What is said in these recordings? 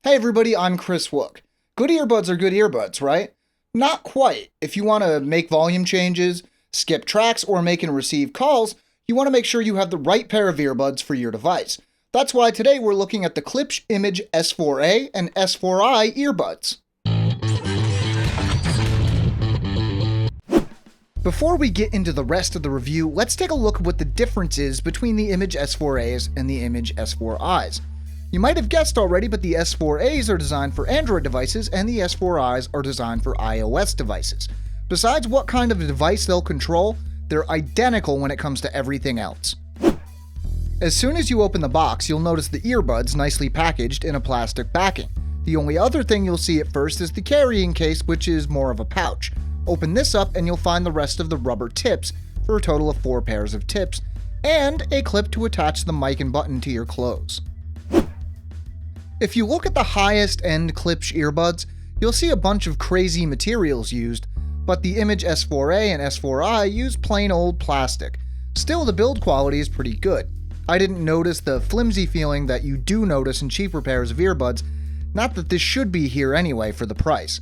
Hey everybody, I'm Chris Wook. Good earbuds are good earbuds, right? Not quite. If you want to make volume changes, skip tracks, or make and receive calls, you want to make sure you have the right pair of earbuds for your device. That's why today we're looking at the Kipsch Image S4A and S4i earbuds. Before we get into the rest of the review, let's take a look at what the difference is between the Image S4As and the Image S4Is. You might have guessed already, but the S4As are designed for Android devices and the S4Is are designed for iOS devices. Besides what kind of a device they'll control, they're identical when it comes to everything else. As soon as you open the box, you'll notice the earbuds nicely packaged in a plastic backing. The only other thing you'll see at first is the carrying case, which is more of a pouch. Open this up and you'll find the rest of the rubber tips for a total of 4 pairs of tips, and a clip to attach the mic and button to your clothes. If you look at the highest end Klipsch earbuds, you'll see a bunch of crazy materials used, but the Image S4A and S4i use plain old plastic. Still, the build quality is pretty good. I didn't notice the flimsy feeling that you do notice in cheaper pairs of earbuds, not that this should be here anyway for the price.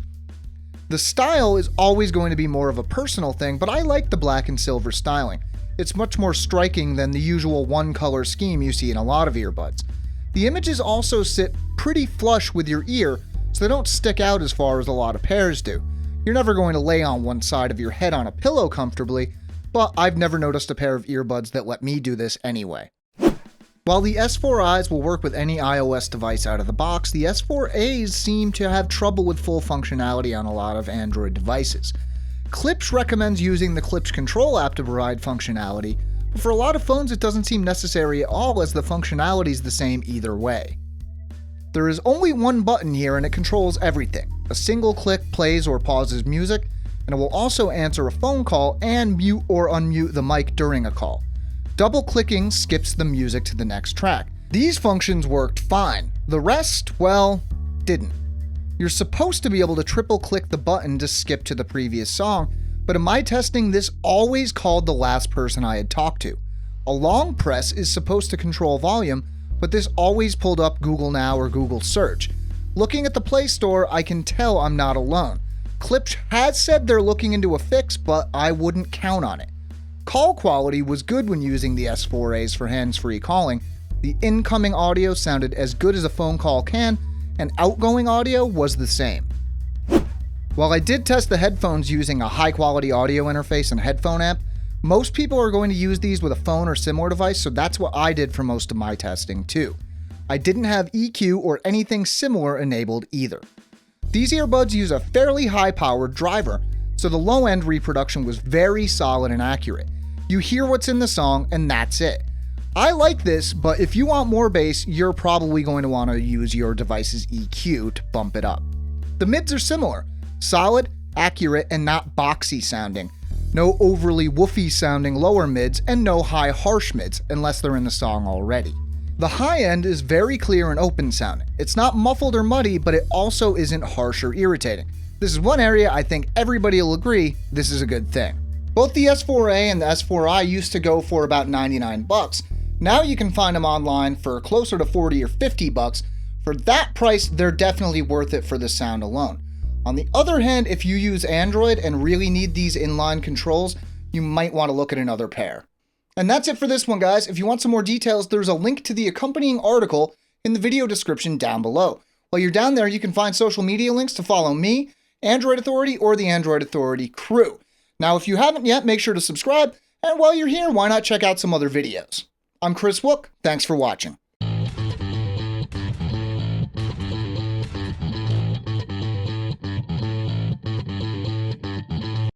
The style is always going to be more of a personal thing, but I like the black and silver styling. It's much more striking than the usual one color scheme you see in a lot of earbuds. The images also sit pretty flush with your ear, so they don't stick out as far as a lot of pairs do. You're never going to lay on one side of your head on a pillow comfortably, but I've never noticed a pair of earbuds that let me do this anyway. While the S4Is will work with any iOS device out of the box, the S4As seem to have trouble with full functionality on a lot of Android devices. Klipsch recommends using the Klipsch Control app to provide functionality, but for a lot of phones it doesn't seem necessary at all, as the functionality is the same either way. There is only one button here and it controls everything. A single click plays or pauses music, and it will also answer a phone call and mute or unmute the mic during a call. Double-clicking skips the music to the next track. These functions worked fine. The rest, well, didn't. You're supposed to be able to triple-click the button to skip to the previous song, but in my testing, this always called the last person I had talked to. A long press is supposed to control volume, but this always pulled up Google Now or Google Search. Looking at the Play Store, I can tell I'm not alone. Klipsch has said they're looking into a fix, but I wouldn't count on it. Call quality was good when using the S4As for hands-free calling. The incoming audio sounded as good as a phone call can, and outgoing audio was the same. While I did test the headphones using a high-quality audio interface and headphone amp, most people are going to use these with a phone or similar device, so that's what I did for most of my testing too. I didn't have EQ or anything similar enabled either. These earbuds use a fairly high-powered driver, so the low-end reproduction was very solid and accurate. You hear what's in the song, and that's it. I like this, but if you want more bass, you're probably going to want to use your device's EQ to bump it up. The mids are similar. Solid, accurate, and not boxy sounding. No overly woofy sounding lower mids, and no high harsh mids, unless they're in the song already. The high end is very clear and open sounding. It's not muffled or muddy, but it also isn't harsh or irritating. This is one area I think everybody will agree this is a good thing. Both the S4A and the S4i used to go for about $99. Now you can find them online for closer to $40 or $50. For that price, they're definitely worth it for the sound alone. On the other hand, if you use Android and really need these inline controls, you might want to look at another pair. And that's it for this one, guys. If you want some more details, there's a link to the accompanying article in the video description down below. While you're down there, you can find social media links to follow me, Android Authority, or the Android Authority crew. Now, if you haven't yet, make sure to subscribe, and while you're here, why not check out some other videos? I'm Chris Wook, thanks for watching.